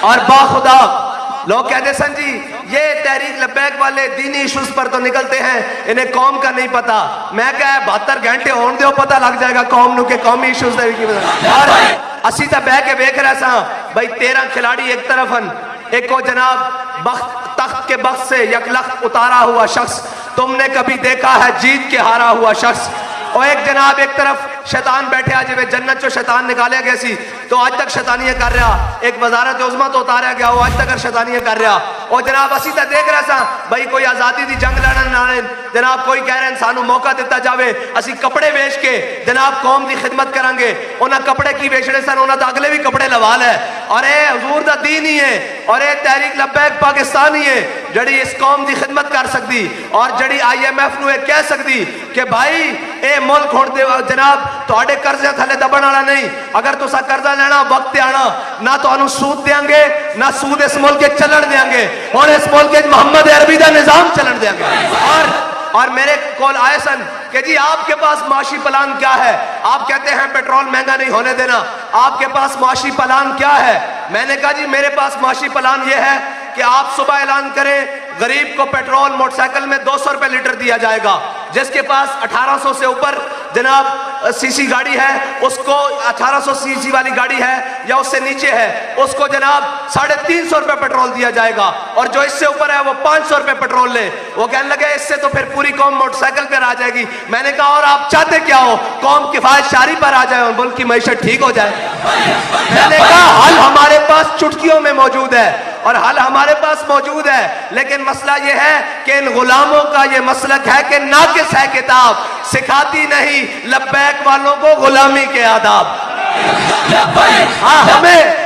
اور باخدا لوگ کہتے سن جی یہ تحریک لبیک والے دینی ایشوز پر تو نکلتے ہیں، انہیں قوم کا نہیں پتا. میں کہا 72 گھنٹے ہون دیو پتہ لگ جائے گا قوم نو کہ قومی ایشوز دے کی پتا. اور اسی تا بہ کے ویکھ رہا سا بھائی 13 کھلاڑی ایک طرف ہیں، ایک کو جناب تخت کے بخت سے یک لخت اتارا ہوا شخص، تم نے کبھی دیکھا ہے جیت کے ہارا ہوا شخص. اور ایک جناب ایک طرف شیطان بیٹھے آج میں جنت چو شیطان نکالیا گیا سی تو آج تک شیطانیہ کر رہا، ایک وزارت عظمہ تو اتاریا گیا وہ آج تک شیطانیہ کر رہا. اور جناب اسی تا دیکھ رہا سا بھائی کوئی آزادی دی جنگ لڑن نہ جناب کوئی کہہ رہے ہیں سانو موقع دیتا جاوے اسی کپڑے بیچ کے جناب قوم دی خدمت کریں گے. انہاں کپڑے کی بیچنے سن انہاں دا اگلے بھی کپڑے لوال ہے. اور اے حضور دا دین ہی ہے اور اے تحریک لبیک پاکستانی ہے جڑی اس قوم دی خدمت کر سکتی اور جڑی IMF نو کہہ سکتی کہ بھائی اے ملک ہوڑ دے جناب تواڈے قرضے تھلے دبن والا نہیں. اگر تسا قرضہ لینا وقت تے آنا نہ تانوں سود دیاں گے نہ سود اس ملک کے چلن دیاں گے اور اس ملک کے محمد عربی دا نظام چلن دیاں گے. اور میرے کول آئے سن کہ جی آپ کے پاس معاشی پلان کیا ہے؟ آپ کہتے ہیں پیٹرول مہنگا نہیں ہونے دینا. آپ کے پاس معاشی پلان کیا ہے؟ میں نے کہا جی میرے پاس معاشی پلان یہ ہے کہ آپ صبح اعلان کریں غریب کو پیٹرول موٹر سائیکل میں 200 روپے لیٹر دیا جائے گا. جس کے پاس 1800 سے اوپر جناب سی سی گاڑی ہے اس کو 1800 سی سی والی گاڑی ہے یا اس سے نیچے ہے اس کو جناب 350 روپے پیٹرول دیا جائے گا. اور جو اس سے اوپر ہے وہ 500 روپے پیٹرول لے. وہ کہنے لگے اس سے تو پھر پوری قوم موٹر سائیکل پر آ جائے گی. میں نے کہا اور آپ چاہتے کیا ہو؟ قوم کفایت شاری پر آ جائے اور ملک کی معیشت ٹھیک ہو جائے. میں نے کہا حل ہمارے پاس چٹکیوں میں موجود ہے اور حل ہمارے پاس موجود ہے، لیکن مسئلہ یہ ہے کہ ان غلاموں کا یہ مسلک ہے کہ ناقص ہے کتاب، سکھاتی نہیں لبیک والوں کو غلامی کے آداب. ہاں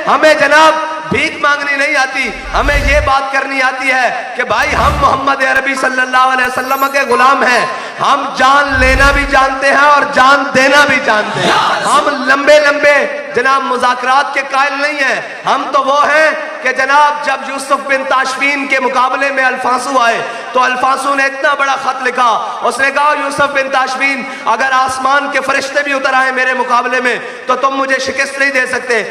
ہمیں جناب بھیک مانگنی نہیں آتی، ہمیں یہ بات کرنی آتی ہے کہ بھائی ہم محمد عربی صلی اللہ علیہ وسلم کے غلام ہیں. ہم جان لینا بھی جانتے ہیں اور جان دینا بھی جانتے ہیں. ہم لمبے جناب مذاکرات کے قائل نہیں ہیں. ہم تو وہ ہیں کہ جناب جب یوسف بن تاشفین کے مقابلے میں الفانسو آئے تو الفانسو نے اتنا بڑا خط لکھا. اس نے کہا یوسف بن تاشفین اگر آسمان کے فرشتے بھی اتر آئے میرے مقابلے میں تو تم مجھے شکست نہیں دے سکتے.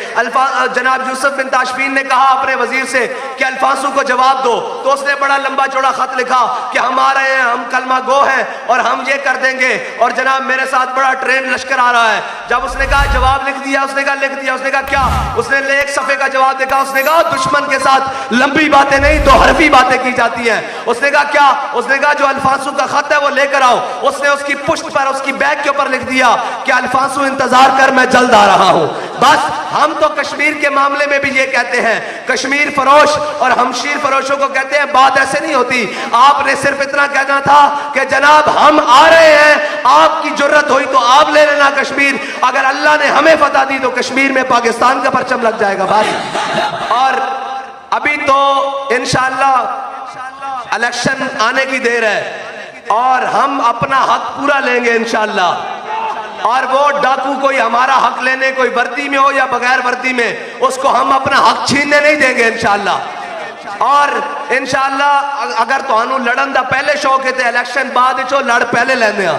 جناب یوسف بن تاشفین نے کہا اپنے وزیر سے کہ الفانسو کو جواب دو. تو اس نے بڑا لمبا چوڑا خط لکھا کہ ہم آ رہے ہیں، ہم کلمہ گو ہیں اور ہم یہ کر دیں گے اور جناب میرے ساتھ بڑا ٹرین لشکر آ رہا ہے. جب اس نے کہا جواب لکھ دیا، اس نے کہا لکھ دیا. اس نے کہا کیا؟ اس نے ایک صفحے کا جواب دیکھا. اس نے کہا دشمن کے ساتھ لمبی باتیں نہیں 2 حرفی باتیں کی جاتی ہیں. اس نے کہا کیا؟ اس نے کہا جو الفانسو کا خط ہے وہ لے کر آؤ. اس نے اس کی پشت پر اس کی بیگ کے اوپر لکھ دیا کہ الفانسو انتظار کر میں جلد آ رہا ہوں. بس ہم تو کشمیر کے معاملے میں بھی یہ کہتے ہیں، کشمیر فروش اور ہمشیر فروشوں کو کہتے ہیں بات ایسے نہیں ہوتی. آپ نے صرف اتنا کہنا تھا کہ جناب ہم آ رہے ہیں، آپ کی جرت ہوئی تو آپ لے لینا کشمیر. اگر اللہ نے ہمیں فتح دی تو کشمیر میں پاکستان کا پرچم لگ جائے گا. بس اور ابھی تو انشاءاللہ الیکشن آنے کی دیر ہے اور ہم اپنا حق پورا لیں گے انشاءاللہ. اور وہ ڈاکو کوئی ہمارا حق لینے کوئی وردی میں ہو یا بغیر وردی میں اس کو ہم اپنا حق چھیننے نہیں دیں گے انشاءاللہ. اور انشاءاللہ اگر تو انو لڑن دا پہلے شوق ہے تے الیکشن بعد چو لڑ پہلے لینے ہاں.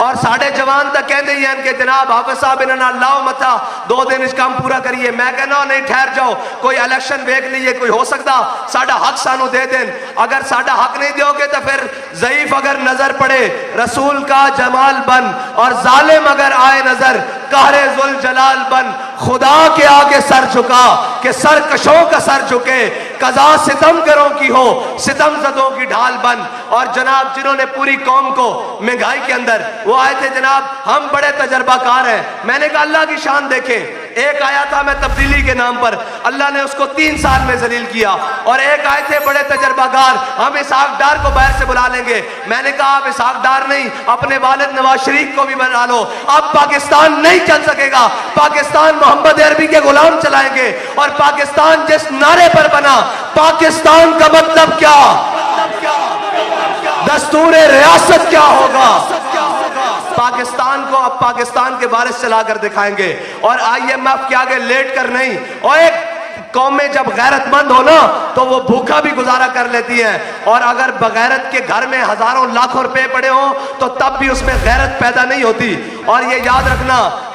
اور ساڑھے جوان تک کہندے ہی ہیں کہ جناب حافظ صاحب انہاں لاؤ متھا 2 دن اس کام پورا کریے. میں کہنا نہیں ٹھہر جاؤ، کوئی الیکشن دیکھ لیے، کوئی ہو سکتا ساڑھا حق سانو دے دیں. اگر ساڑھا حق نہیں دیو گے تو پھر ضعیف اگر نظر پڑے رسول کا جمال بن اور ظالم اگر آئے نظر قہر ذوالجلال بن. خدا کے آگے سر جھکا کہ سرکشوں کا سر جھکے، قضا ستم کروں کی ہو ستم زدوں کی ڈھال بن. اور جناب جنہوں نے پوری قوم کو مہنگائی کے اندر وہ آئے تھے جناب ہم بڑے تجربہ کار ہیں. میں نے کہا اللہ کی شان دیکھیں. ایک آیا تھا میں تبدیلی کے نام پر، اللہ نے اس کو 3 سال میں ذلیل کیا. اور ایک آئے تھے بڑے تجربہ کار، ہم اسحاق ڈار کو باہر سے بلا لیں گے. میں نے کہا آپ اسحاق ڈار نہیں اپنے والد نواز شریف کو بھی بنا لو. اب پاکستان نہیں چل سکے گا، پاکستان محمد عربی کے غلام چلائیں گے. اور پاکستان جس نعرے پر بنا، پاکستان کا مطلب کیا، دستور ریاست کیا ہوگا، پاکستان کو اب پاکستان کے وارث چلا کر دکھائیں گے. اور IMF کے آگے لیٹ کر نہیں. اور ایک قومیں جب غیرت مند ہو نا تو وہ بھوکا بھی گزارا کر لیتی ہیں. اور اگر بغیرت کے گھر میں ہزاروں لاکھوں روپے پڑے ہوں تو تب بھی اس میں غیرت پیدا نہیں ہوتی. اور یہ یاد رکھنا